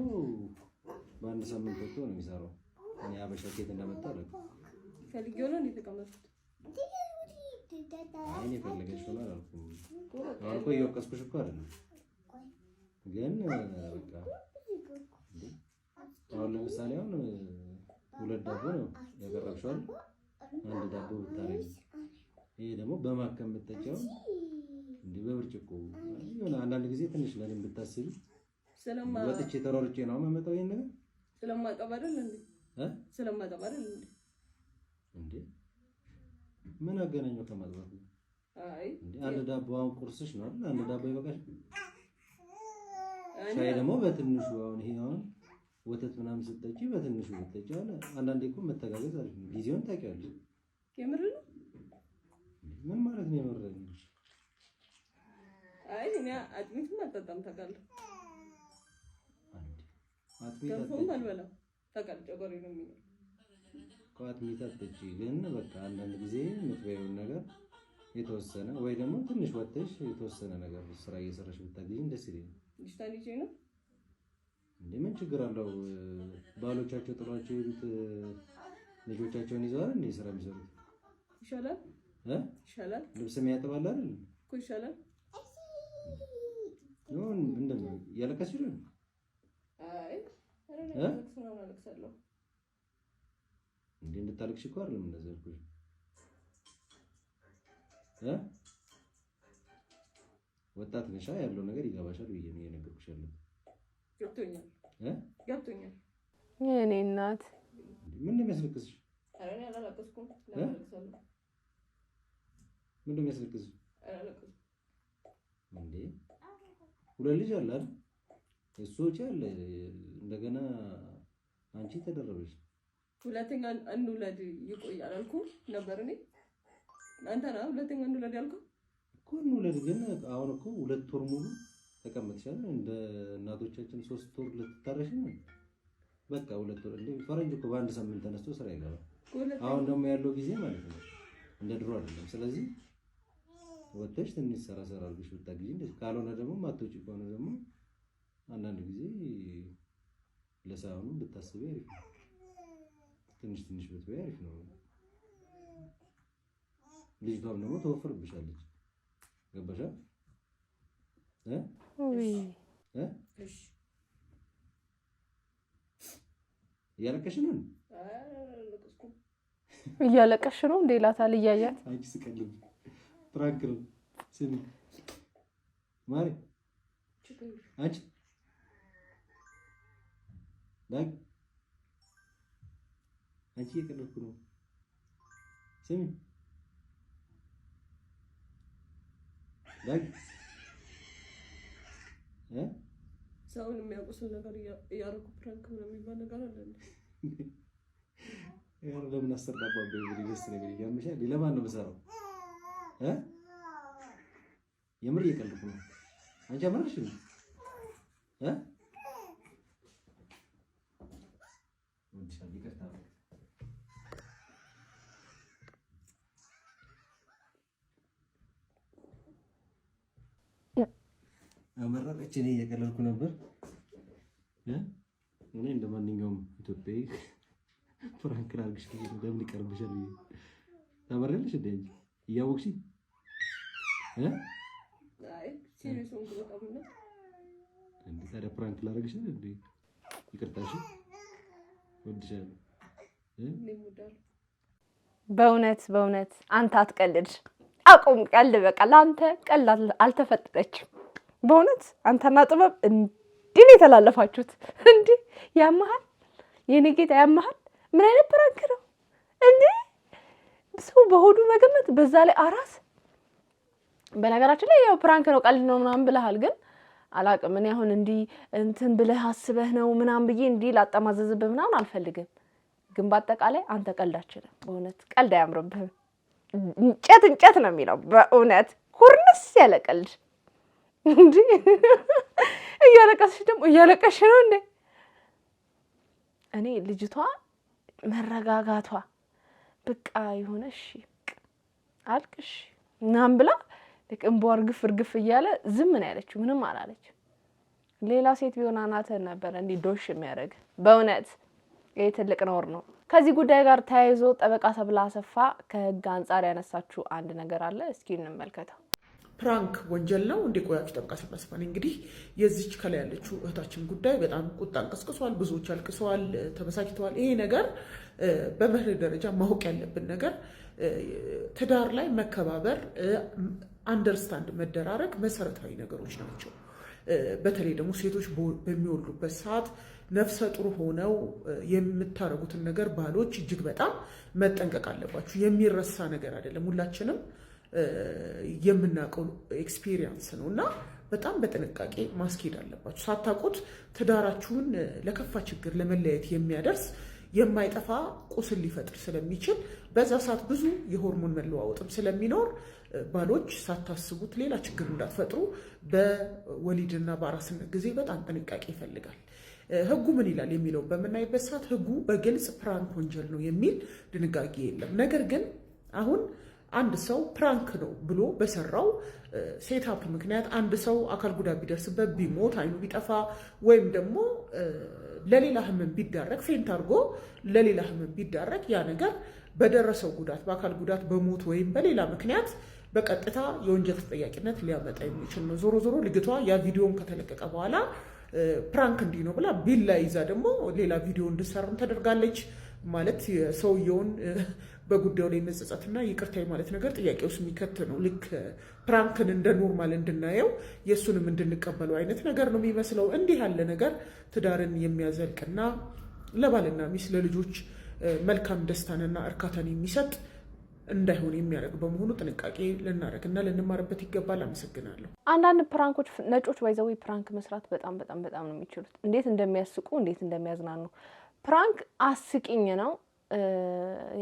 በአንድ ሳምንት ወጥቶ ነው የሚሰራው። እኔ አበሻ ኬት እንደመጣ አለ ፈልጌው ነው የተቀመጥኩት። እኔ ፈልገሽ ሆነ አላልኩም። አሁን እኮ እየወቀስኩሽ እኮ አይደለም ግን በቃ አሁን ለምሳሌ አሁን ሁለት ዳቦ ነው ያቀረብሽው አንድ ዳቦ ብታረጊ ይሄ ደግሞ በማከም ብትጠጪው እንዴ በብርጭቆ የሆነ አንዳንድ ጊዜ ትንሽ ለኔም ብታስቢ ወጥቼ ተሮርጬ ነው የማመጣው ይሄን ነገር ስለማጠባ አይደል እንዴ ስለማጠባ አይደል እንዴ ምን አገናኘው ከማጥባቱ? አይ እንዴ አንድ ዳቦ አሁን ቁርስሽ ነው አይደል? አንድ ዳቦ ይበቃሽ። ሻይ ደግሞ በትንሹ አሁን ይሄ አሁን ወተት ምናምን ስትጠጪ በትንሹ ብትጠጪ አለ አንዳንዴ እኮ መተጋገዝ አለ። ጊዜውን ታውቂያለሽ። የምር ነው ምን ማለት ነው የምር ነው? አይ እኔ አጥሚትም አልጠጣም ታውቃለህ። አጥሚት ገንፎም አልበላም ታውቃለህ። ጨጓሬ ነው የሚለው አጥሚት አትጠጪ ግን በቃ አንዳንድ ጊዜ የምትበይውን ነገር የተወሰነ ወይ ደግሞ ትንሽ ወጥተሽ የተወሰነ ነገር ስራ እየሰራሽ ብታገኝ ደስ ይለኛል። ልጅ ነው እንዴ ምን ችግር አለው? ባሎቻቸው ጥሏቸው የቤት ልጆቻቸውን ይዘዋል እንዴ ስራ የሚሰሩት ይሻላል ይሻላል። ልብስ የሚያጥባል አይደል እኮ ይሻላል። ነው እንደምን ያለቀስ ይላል? አይ አረ አለቅሳለሁ እንዴ እንድታለቅሽ እኮ አይደለም እንደዛ ያልኩሽ ወጣት ነሽ ያለው ነገር ይገባሻል ብዬ ነው የነገርኩሽ ያለው ገብቶኛል ገብቶኛል። የኔ እናት ምን ነው የሚያስለቅስሽ? አረ እኔ አላለቀስኩም ለማለቅሳለሁ ምን ነው የሚያስለቅስሽ? አላለቀስኩም እንዴ ሁለት ልጅ አለ አይደል? እሱ ወጪ አለ እንደገና አንቺ ተደረበሽ ሁለተኛ እንውለድ ይቆያል አልኩ ነበር እኔ አንተ ነው ሁለተኛ እንውለድ ያልኩ እኮ እንውለድ ግን አሁን እኮ 2 ወር ሙሉ ተቀመጥሻል እንደ እናቶቻችን 3 ወር ልትታረሽ ነው በቃ 2 ወር እንደ ፈረንጅ እኮ በአንድ ሳምንት ተነስቶ ስራ ይገባል። አሁን ደግሞ ያለው ጊዜ ማለት ነው እንደ ድሮ አይደለም። ስለዚህ ወጥተሽ ትንሽ ሰራ አድርገሽ ብታግዢ እንደ ካልሆነ ደግሞ ማትወጪ ከሆነ ደግሞ አንዳንድ ጊዜ ለሳውኑ ብታስቢ አሪፍ ነው። ትንሽ ብትበይ አሪፍ ነው። ልጅቷም ደግሞ ተወፍርብሻለች። ገባሻ? እሺ እያለቀሽ ነው? እያለቀሽ ነው እንዴ ይላታል እያያት። አንቺ ስቀልብ ፍራንክ ነው። ስሚ ማሪ አንቺ ዳግ አንቺ እየቀለድኩ ነው። ስሚ ዳግ ሰውን የሚያውቁስል ነገር እያደረኩ ፕራንክ ነው የሚባል ነገር አለ እንዴ? ያው ለምን አሰራባው በዚህ ነው የሚያምሻል። ለማን ነው የምሰራው? የምር እየቀለድኩ ነው። አንቺ አመረሽ ነው ወንድሻል ይቅርታ አመረቀች። እኔ እየቀለድኩ ነበር። እኔ እንደማንኛውም ኢትዮጵያዊ ፍራንክ አድርግሽ ለምን ይቀርብሻል? ታበረልሽ እንዴ እያወቅሽ አይ ሲሪየስ ነው ተቀበለ እንዴ ታዲያ ፍራንክ ላደርግሽ እንዴ? ይቅርታሽ ወድሻለሁ። በእውነት አንተ አትቀልድ። አቁም ቀልድ። በቃ ለአንተ ቀልድ አልተፈጠረችም። በእውነት አንተና ጥበብ እንዲህ የተላለፋችሁት እንዴ? ያመሃል የኔ ጌታ ያመሃል። ምን አይነት ፕራንክ ነው እንዴ? ሰው በሆዱ መገመት በዛ ላይ አራስ። በነገራችን ላይ ያው ፕራንክ ነው ቀልድ ነው ምናምን ብለሃል፣ ግን አላቅም። እኔ አሁን እንዲህ እንትን ብለህ አስበህ ነው ምናምን ብዬ እንዲህ ላጠማዘዝብህ ምናምን አልፈልግም። ግን በአጠቃላይ አንተ ቀልድ አትችልም። በእውነት ቀልድ አያምርብህም። እንጨት ነው የሚለው በእውነት ኩርንስ ያለ ቀልድ እንዴ! እያለቀስሽ ደግሞ እያለቀሽ ነው እንዴ? እኔ ልጅቷ መረጋጋቷ በቃ የሆነ እሺ አልቅሽ ምናምን ብላ እንቧ እርግፍ እያለ ዝም ነው ያለችው። ምንም አላለች። ሌላ ሴት ቢሆን አናተን ነበር እንዲህ ዶሽ የሚያደርግ። በእውነት ይሄ ትልቅ ነውር ነው። ከዚህ ጉዳይ ጋር ተያይዞ ጠበቃ ሰብለ አሰፋ ከህግ አንጻር ያነሳችው አንድ ነገር አለ። እስኪ እንመልከተው። ፕራንክ ወንጀል ነው እንዴ? ቆያችሁ ጠበቃ ሰብለ አሰፋ እንግዲህ የዚች ከላይ ያለችው እህታችን ጉዳይ በጣም ቁጣን ቀስቅሷል። ብዙዎች አልቅሰዋል፣ ተበሳጭተዋል። ይሄ ነገር በመርህ ደረጃ ማወቅ ያለብን ነገር ትዳር ላይ መከባበር፣ አንደርስታንድ መደራረግ መሰረታዊ ነገሮች ናቸው። በተለይ ደግሞ ሴቶች በሚወልዱበት ሰዓት ነፍሰ ጡር ሆነው የምታረጉትን ነገር ባሎች እጅግ በጣም መጠንቀቅ አለባችሁ። የሚረሳ ነገር አይደለም። ሁላችንም የምናውቀው ኤክስፒሪየንስ ነው እና በጣም በጥንቃቄ ማስኬድ አለባችሁ። ሳታውቁት ትዳራችሁን ለከፋ ችግር ለመለየት የሚያደርስ የማይጠፋ ቁስል ሊፈጥር ስለሚችል በዛ ሰዓት ብዙ የሆርሞን መለዋወጥም ስለሚኖር ባሎች ሳታስቡት ሌላ ችግር እንዳትፈጥሩ በወሊድና በአራስነት ጊዜ በጣም ጥንቃቄ ይፈልጋል። ህጉ ምን ይላል የሚለው በምናይበት ሰዓት ህጉ በግልጽ ፕራንክ ወንጀል ነው የሚል ድንጋጌ የለም። ነገር ግን አሁን አንድ ሰው ፕራንክ ነው ብሎ በሰራው ሴታፕ ምክንያት አንድ ሰው አካል ጉዳት ቢደርስበት፣ ቢሞት፣ አይኑ ቢጠፋ ወይም ደግሞ ለሌላ ህመም ቢዳረግ፣ ፌንት አድርጎ ለሌላ ህመም ቢዳረግ ያ ነገር በደረሰው ጉዳት በአካል ጉዳት በሞት ወይም በሌላ ምክንያት በቀጥታ የወንጀል ተጠያቂነት ሊያመጣ የሚችል ነው። ዞሮ ዞሮ ልጅቷ ያ ቪዲዮን ከተለቀቀ በኋላ ፕራንክ እንዲህ ነው ብላ ቢላ ይዛ ደግሞ ሌላ ቪዲዮ እንድሰራም ተደርጋለች። ማለት የሰውየውን በጉዳዩ ላይ መጸጸትና ይቅርታ ማለት ነገር ጥያቄ ውስጥ የሚከት ነው። ልክ ፕራንክን እንደ ኖርማል እንድናየው የእሱንም እንድንቀበለው አይነት ነገር ነው የሚመስለው። እንዲህ ያለ ነገር ትዳርን የሚያዘልቅና ለባልና ሚስት ለልጆች መልካም ደስታንና እርካታን የሚሰጥ እንዳይሆን የሚያደርግ በመሆኑ ጥንቃቄ ልናደርግና ልንማርበት ይገባል። አመሰግናለሁ። አንዳንድ ፕራንኮች ነጮች ባይዘው ፕራንክ መስራት በጣም ነው የሚችሉት። እንዴት እንደሚያስቁ እንዴት እንደሚያዝናኑ። ፕራንክ አስቂኝ ነው።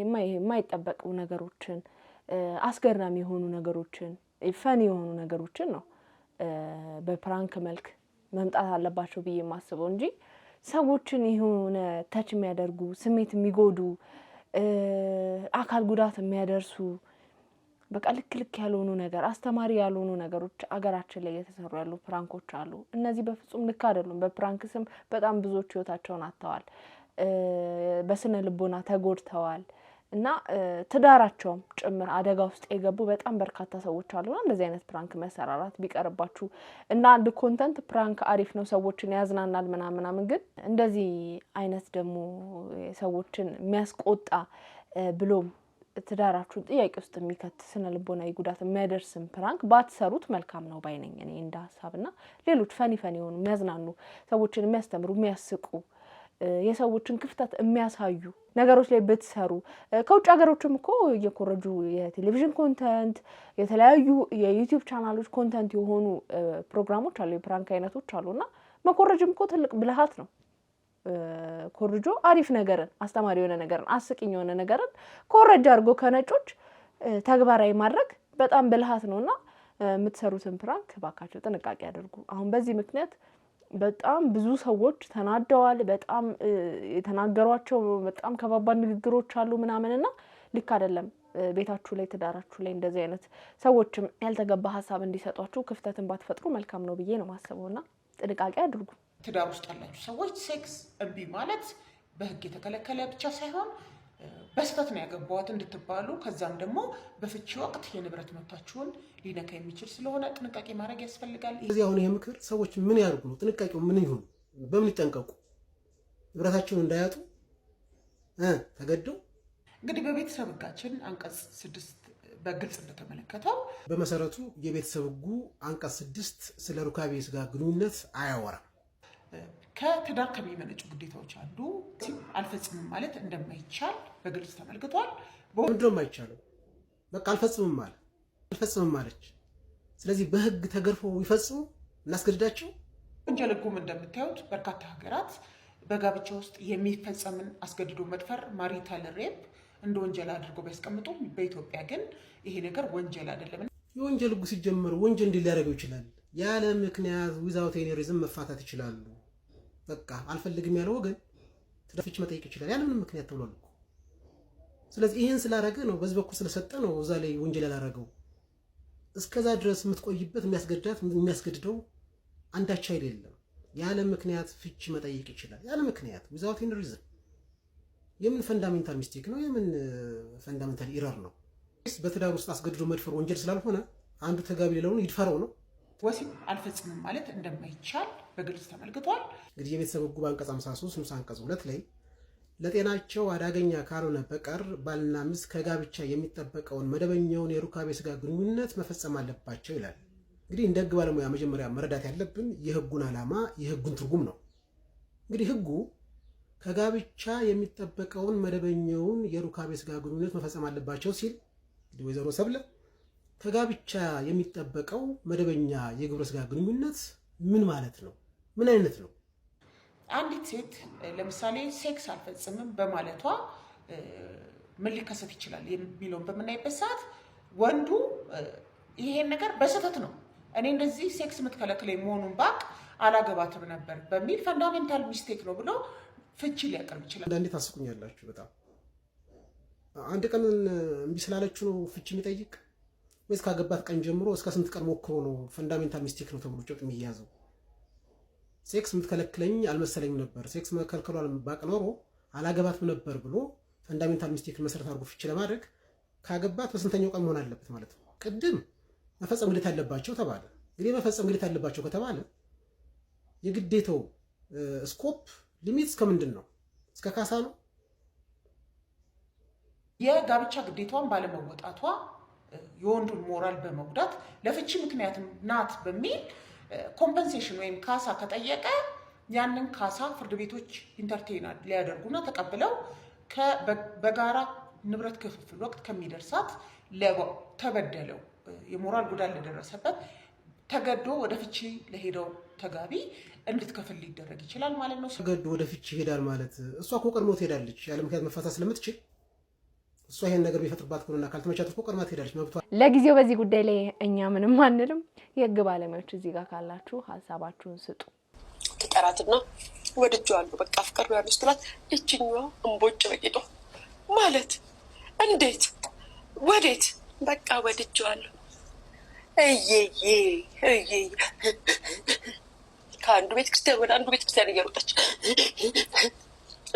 የማይጠበቁ ነገሮችን፣ አስገራሚ የሆኑ ነገሮችን፣ ፈኒ የሆኑ ነገሮችን ነው በፕራንክ መልክ መምጣት አለባቸው ብዬ የማስበው እንጂ ሰዎችን የሆነ ተች የሚያደርጉ ስሜት የሚጎዱ አካል ጉዳት የሚያደርሱ በቃ ልክ ያልሆኑ ነገር አስተማሪ ያልሆኑ ነገሮች አገራችን ላይ የተሰሩ ያሉ ፕራንኮች አሉ። እነዚህ በፍጹም ልክ አይደሉም። በፕራንክ ስም በጣም ብዙዎች ህይወታቸውን አጥተዋል፣ በስነ ልቦና ተጎድተዋል እና ትዳራቸውም ጭምር አደጋ ውስጥ የገቡ በጣም በርካታ ሰዎች አሉና እንደዚህ አይነት ፕራንክ መሰራራት ቢቀርባችሁ እና አንድ ኮንተንት ፕራንክ አሪፍ ነው፣ ሰዎችን ያዝናናል ምናምን፣ ግን እንደዚህ አይነት ደግሞ ሰዎችን የሚያስቆጣ ብሎም ትዳራችሁን ጥያቄ ውስጥ የሚከት ስነ ልቦናዊ ጉዳት የሚያደርስም ፕራንክ ባትሰሩት መልካም ነው ባይነኝ እኔ እንደ ሀሳብና ሌሎች ፈኒ የሆኑ የሚያዝናኑ ሰዎችን የሚያስተምሩ የሚያስቁ የሰዎችን ክፍተት የሚያሳዩ ነገሮች ላይ ብትሰሩ። ከውጭ ሀገሮችም እኮ እየኮረጁ የቴሌቪዥን ኮንተንት የተለያዩ የዩቲዩብ ቻናሎች ኮንተንት የሆኑ ፕሮግራሞች አሉ፣ የፕራንክ አይነቶች አሉና መኮረጅም እኮ ትልቅ ብልሃት ነው። ኮርጆ አሪፍ ነገርን አስተማሪ የሆነ ነገርን አስቂኝ የሆነ ነገርን ኮረጅ አድርጎ ከነጮች ተግባራዊ ማድረግ በጣም ብልሃት ነውና የምትሰሩትን ፕራንክ ባካችሁ ጥንቃቄ አድርጉ። አሁን በዚህ ምክንያት በጣም ብዙ ሰዎች ተናደዋል። በጣም የተናገሯቸው በጣም ከባባድ ንግግሮች አሉ ምናምንና ልክ አይደለም። ቤታችሁ ላይ ትዳራችሁ ላይ እንደዚህ አይነት ሰዎችም ያልተገባ ሀሳብ እንዲሰጧችሁ ክፍተትን ባትፈጥሩ መልካም ነው ብዬ ነው ማስበውና ጥንቃቄ አድርጉ። ትዳር ውስጥ ያላችሁ ሰዎች ሴክስ እምቢ ማለት በህግ የተከለከለ ብቻ ሳይሆን በስህተት ነው ያገባዋት እንድትባሉ ከዛም ደግሞ በፍቺ ወቅት የንብረት መብታችሁን ሊነካ የሚችል ስለሆነ ጥንቃቄ ማድረግ ያስፈልጋል። እዚህ አሁን ይሄ ምክር ሰዎች ምን ያርጉ ነው? ጥንቃቄው ምን ይሁን? በምን ይጠንቀቁ? ንብረታቸውን እንዳያጡ ተገደው እንግዲህ በቤተሰብ ህጋችን አንቀጽ 6 በግልጽ እንደተመለከተው በመሰረቱ የቤተሰብ ህጉ አንቀጽ 6 ስለ ሩካቤ ስጋ ግንኙነት አያወራም። ከትዳር ከሚመነጩ ግዴታዎች አንዱ አልፈጽምም ማለት እንደማይቻል በግልጽ ተመልክቷል። ምንድነው የማይቻለው? በቃ አልፈጽምም ማለች። ስለዚህ በህግ ተገርፈው ይፈጽሙ፣ እናስገድዳቸው። ወንጀል ህጉም እንደምታዩት በርካታ ሀገራት በጋብቻ ውስጥ የሚፈጸምን አስገድዶ መድፈር ማሪታል ሬፕ እንደ ወንጀል አድርገው ቢያስቀምጡ፣ በኢትዮጵያ ግን ይሄ ነገር ወንጀል አይደለም። የወንጀል ህጉ ሲጀመር ወንጀል እንዴት ሊያደርገው ይችላል? ያለ ምክንያት ዊዛውት ኤኒ ሪዝን መፋታት ይችላሉ። በቃ አልፈልግም ያለው ወገን ትዳር ፍቺ መጠየቅ ይችላል ያለ ምንም ምክንያት ተብሏል እኮ። ስለዚህ ይሄን ስላደረገ ነው በዚህ በኩል ስለሰጠ ነው እዛ ላይ ወንጀል ያላረገው። እስከዛ ድረስ የምትቆይበት የሚያስገድደው አንዳች አይደለም። ያለ ምክንያት ፍቺ መጠየቅ ይችላል። ያለ ምክንያት without any reason። የምን ፈንዳሜንታል ሚስቴክ ነው? የምን ፈንዳሜንታል ኢረር ነው? በትዳር ውስጥ አስገድዶ መድፈር ወንጀል ስላልሆነ አንዱ ተጋቢ ሌላውን ይድፈረው ነው? ወሲብ አልፈጽምም ማለት እንደማይቻል በግልጽ ተመልክቷል። እንግዲህ የቤተሰብ ሕጉ አንቀጽ 53 ንዑስ አንቀጽ 2 ላይ ለጤናቸው አደገኛ ካልሆነ በቀር ባልና ሚስት ከጋብቻ የሚጠበቀውን መደበኛውን የሩካቤ ስጋ ግንኙነት መፈጸም አለባቸው ይላል። እንግዲህ እንደ ሕግ ባለሙያ መጀመሪያ መረዳት ያለብን የሕጉን ዓላማ የሕጉን ትርጉም ነው። እንግዲህ ሕጉ ከጋብቻ የሚጠበቀውን መደበኛውን የሩካቤ ስጋ ግንኙነት መፈጸም አለባቸው ሲል እንግዲህ ወይዘሮ ሰብለ ከጋብቻ የሚጠበቀው መደበኛ የግብረ ስጋ ግንኙነት ምን ማለት ነው? ምን አይነት ነው? አንዲት ሴት ለምሳሌ ሴክስ አልፈጽምም በማለቷ ምን ሊከሰት ይችላል የሚለውን በምናይበት ሰዓት ወንዱ ይሄን ነገር በስህተት ነው እኔ እንደዚህ ሴክስ የምትከለክለኝ መሆኑን ባቅ አላገባትም ነበር በሚል ፈንዳሜንታል ሚስቴክ ነው ብሎ ፍቺ ሊያቀርብ ይችላል። አንዳንዴ ታስቁኛላችሁ በጣም። አንድ ቀን እምቢ ስላለችው ነው ፍቺ የሚጠይቅ ወይስ ካገባት ቀን ጀምሮ እስከ ስንት ቀን ሞክሮ ነው ፈንዳሜንታል ሚስቴክ ነው ተብሎ ጭብጥ የሚያዘው? ሴክስ የምትከለክለኝ አልመሰለኝም ነበር፣ ሴክስ መከልከሏን ባቅ ኖሮ አላገባትም ነበር ብሎ ፈንዳሜንታል ሚስቴክ መሰረት አድርጎ ፍቺ ለማድረግ ካገባት በስንተኛው ቀን መሆን አለበት ማለት ነው? ቅድም መፈጸም ግዴታ ያለባቸው ተባለ። እንግዲህ መፈጸም ግዴታ ያለባቸው ከተባለ የግዴታው ስኮፕ ሊሚት እስከምንድን ነው? እስከ ካሳ ነው? የጋብቻ ግዴታዋን ባለመወጣቷ የወንዱን ሞራል በመጉዳት ለፍቺ ምክንያትም ናት በሚል ኮምፐንሴሽን ወይም ካሳ ከጠየቀ ያንን ካሳ ፍርድ ቤቶች ኢንተርቴን ሊያደርጉና ተቀብለው በጋራ ንብረት ክፍፍል ወቅት ከሚደርሳት ተበደለው የሞራል ጉዳት ለደረሰበት ተገዶ ወደ ፍቺ ለሄደው ተጋቢ እንድትከፍል ሊደረግ ይችላል ማለት ነው። ተገዶ ወደ ፍቺ ይሄዳል ማለት እሷ እኮ ቀድሞ ትሄዳለች ያለ ምክንያት መፋታት ስለምትችል እሷ ይሄን ነገር ቢፈጥርባት ከሆነና ካልተመቻት እኮ ቀድማ ትሄዳለች መብቷ። ለጊዜው በዚህ ጉዳይ ላይ እኛ ምንም አንልም። የህግ ባለሙያዎች እዚህ ጋር ካላችሁ ሀሳባችሁን ስጡ። ተጠራትና ወድጄዋለሁ በቃ ፍቅር ነው ያለው ስትላት እችኛዋ እንቦጭ በቂጦ ማለት እንዴት ወዴት በቃ ወድጄዋለሁ እየዬ ከአንዱ ቤተ ክርስቲያን ወደ አንዱ ቤተ ክርስቲያን እየሮጠች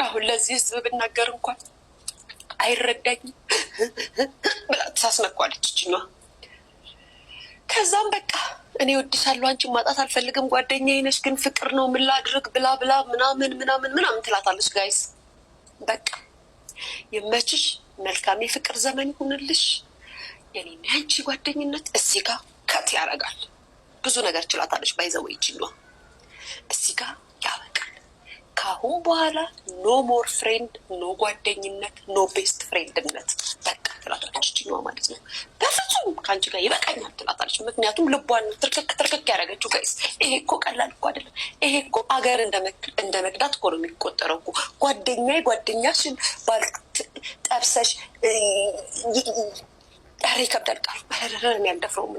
አሁን ለዚህ ህዝብ ብናገር እንኳን አይረዳኝም ብላ ተሳስነኳለች እችኛዋ። ከዛም በቃ እኔ ወድሻለሁ አንቺን ማጣት አልፈልግም ጓደኛዬ ነሽ ግን ፍቅር ነው ምን ላድርግ ብላ ብላ ምናምን ትላታለች። ጋይስ በቃ ይመችሽ፣ መልካም የፍቅር ዘመን ይሁንልሽ። የኔና አንቺ ጓደኝነት እዚህ ጋር ከት ያደርጋል። ብዙ ነገር ችላታለች ባይዘው ይችላል። እዚህ ጋር ያበቃል። ካሁን በኋላ ኖ ሞር ፍሬንድ፣ ኖ ጓደኝነት፣ ኖ ቤስት ፍሬንድነት በቃ ትላታለች እችኛዋ ማለት ነው። በፍጹም ከአንቺ ጋር ይበቃኛል ትላታለች። ምክንያቱም ልቧን ትርክክ ያደረገችው ጋይስ። ይሄ እኮ ቀላል እኮ አይደለም። ይሄ እኮ አገር እንደ መቅዳት እኮ ነው የሚቆጠረው እኮ። ጓደኛሽን ባል ጠብሰሽ ዳሬ ከብዳል ቃል ምን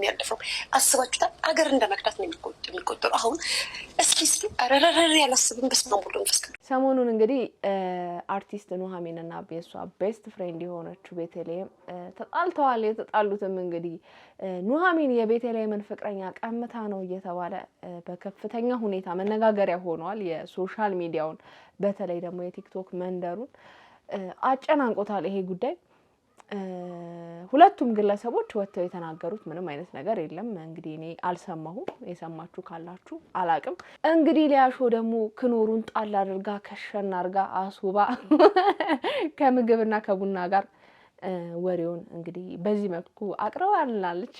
ያልደፍረው አስባችሁታል? አገር እንደ መቅዳት ነው የሚቆጠሩ። አሁን እስኪ ያላስብም በስማም ሁሉ ንፈስክ። ሰሞኑን እንግዲህ አርቲስት ኑሐሚንና የሷ ቤስት ፍሬንድ የሆነችው ቤተልሔም ተጣልተዋል። የተጣሉትም እንግዲህ ኑሐሚን የቤተልሔምን ፍቅረኛ ቀምታ ነው እየተባለ በከፍተኛ ሁኔታ መነጋገሪያ ሆኗል። የሶሻል ሚዲያውን በተለይ ደግሞ የቲክቶክ መንደሩን አጨናንቆታል ይሄ ጉዳይ። ሁለቱም ግለሰቦች ወጥተው የተናገሩት ምንም አይነት ነገር የለም። እንግዲህ እኔ አልሰማሁም፣ የሰማችሁ ካላችሁ አላቅም። እንግዲህ ሊያሾ ደግሞ ክኖሩን ጣል አድርጋ ከሸና አድርጋ አስውባ ከምግብና ከቡና ጋር ወሬውን እንግዲህ በዚህ መልኩ አቅርባልናለች።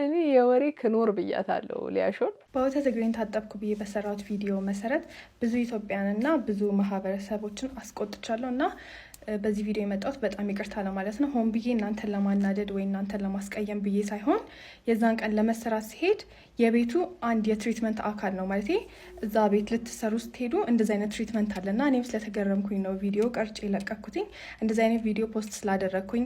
እኔ የወሬ ክኖር ብያታለሁ ሊያሾን። በወተት እግሬን ታጠብኩ ብዬ በሰራሁት ቪዲዮ መሰረት ብዙ ኢትዮጵያንና ብዙ ማህበረሰቦችን አስቆጥቻለሁ እና በዚህ ቪዲዮ የመጣሁት በጣም ይቅርታ ለማለት ነው። ሆን ብዬ እናንተን ለማናደድ ወይ እናንተን ለማስቀየም ብዬ ሳይሆን የዛን ቀን ለመሰራት ሲሄድ የቤቱ አንድ የትሪትመንት አካል ነው ማለት እዛ ቤት ልትሰሩ ስትሄዱ እንደዚህ አይነት ትሪትመንት አለና እኔም ስለተገረምኩኝ ነው ቪዲዮ ቀርጬ ለቀኩትኝ። እንደዚህ አይነት ቪዲዮ ፖስት ስላደረግኩኝ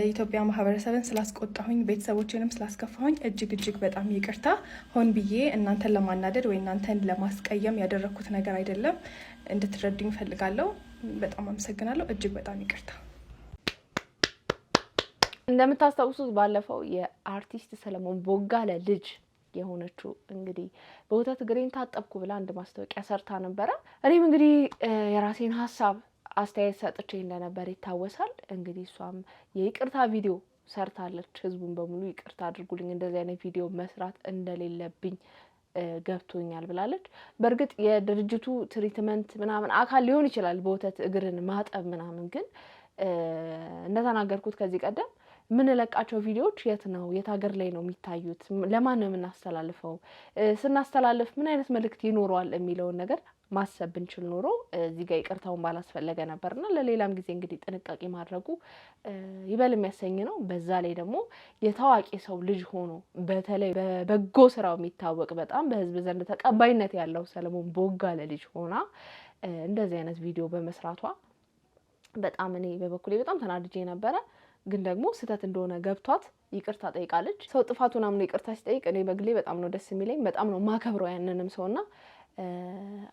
ኢትዮጵያ ማህበረሰብን ስላስቆጣሁኝ ቤተሰቦቼንም ስላስከፋሁኝ እጅግ በጣም ይቅርታ። ሆን ብዬ እናንተን ለማናደድ ወይ እናንተን ለማስቀየም ያደረግኩት ነገር አይደለም። እንድትረዱኝ ፈልጋለሁ። በጣም አመሰግናለሁ። እጅግ በጣም ይቅርታ። እንደምታስታውሱት ባለፈው የአርቲስት ሰለሞን ቦጋለ ልጅ የሆነችው እንግዲህ በወተት እግሬን ታጠብኩ ብላ አንድ ማስታወቂያ ሰርታ ነበረ። እኔም እንግዲህ የራሴን ሀሳብ አስተያየት ሰጥቼ እንደነበር ይታወሳል። እንግዲህ እሷም የይቅርታ ቪዲዮ ሰርታለች። ህዝቡን በሙሉ ይቅርታ አድርጉልኝ፣ እንደዚህ አይነት ቪዲዮ መስራት እንደሌለብኝ ገብቶኛል ብላለች። በእርግጥ የድርጅቱ ትሪትመንት ምናምን አካል ሊሆን ይችላል በወተት እግርን ማጠብ ምናምን፣ ግን እንደተናገርኩት ከዚህ ቀደም የምንለቃቸው ቪዲዮዎች የት ነው የት ሀገር ላይ ነው የሚታዩት፣ ለማን ነው የምናስተላልፈው፣ ስናስተላልፍ ምን አይነት መልእክት ይኖረዋል የሚለውን ነገር ማሰብ ብንችል ኖሮ እዚህ ጋር ይቅርታውን ባላስፈለገ ነበርና ለሌላም ጊዜ እንግዲህ ጥንቃቄ ማድረጉ ይበል የሚያሰኝ ነው። በዛ ላይ ደግሞ የታዋቂ ሰው ልጅ ሆኖ በተለይ በበጎ ስራው የሚታወቅ በጣም በህዝብ ዘንድ ተቀባይነት ያለው ሰለሞን ቦጋለ ልጅ ሆና እንደዚህ አይነት ቪዲዮ በመስራቷ በጣም እኔ በበኩሌ በጣም ተናድጄ ነበረ። ግን ደግሞ ስህተት እንደሆነ ገብቷት ይቅርታ ጠይቃለች። ሰው ጥፋቱን አምኖ ይቅርታ ሲጠይቅ እኔ በግሌ በጣም ነው ደስ የሚለኝ፣ በጣም ነው ማከብረው ያንንም ሰውና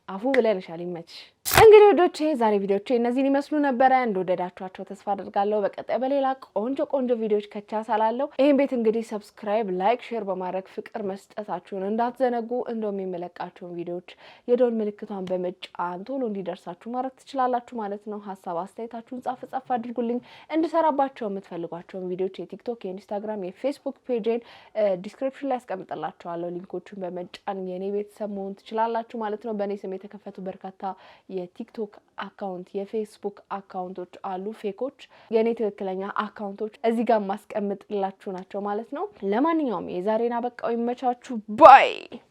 አፉ ብለንሻል ይመችሽ። እንግዲህ ወዶቼ ዛሬ ቪዲዮቼ እነዚህን ይመስሉ ነበረ። እንደወደዳችኋቸው ተስፋ አደርጋለሁ። በቀጣይ በሌላ ቆንጆ ቪዲዮዎች ከቻሳላለሁ። ይሄን ቤት እንግዲህ ሰብስክራይብ፣ ላይክ፣ ሼር በማድረግ ፍቅር መስጠታችሁን እንዳትዘነጉ። እንደውም የሚለቃቸውን ቪዲዮዎች የደወል ምልክቷን በመጫን ቶሎ እንዲደርሳችሁ ማድረግ ትችላላችሁ ማለት ነው። ሀሳብ አስተያየታችሁን ጻፍ አድርጉልኝ። እንድሰራባቸው የምትፈልጓቸውን ቪዲዮዎች የቲክቶክ፣ የኢንስታግራም፣ የፌስቡክ ፔጅን ዲስክሪፕሽን ላይ አስቀምጥላችኋለሁ። ሊንኮቹን በመጫን የኔ ቤተሰብ መሆን ትችላላችሁ ማለት ነው። በእኔ ስም የተከፈቱ በርካታ የቲክቶክ አካውንት የፌስቡክ አካውንቶች አሉ፣ ፌኮች። የኔ ትክክለኛ አካውንቶች እዚህ ጋር ማስቀምጥላችሁ ናቸው ማለት ነው። ለማንኛውም የዛሬን አበቃው። ይመቻችሁ ባይ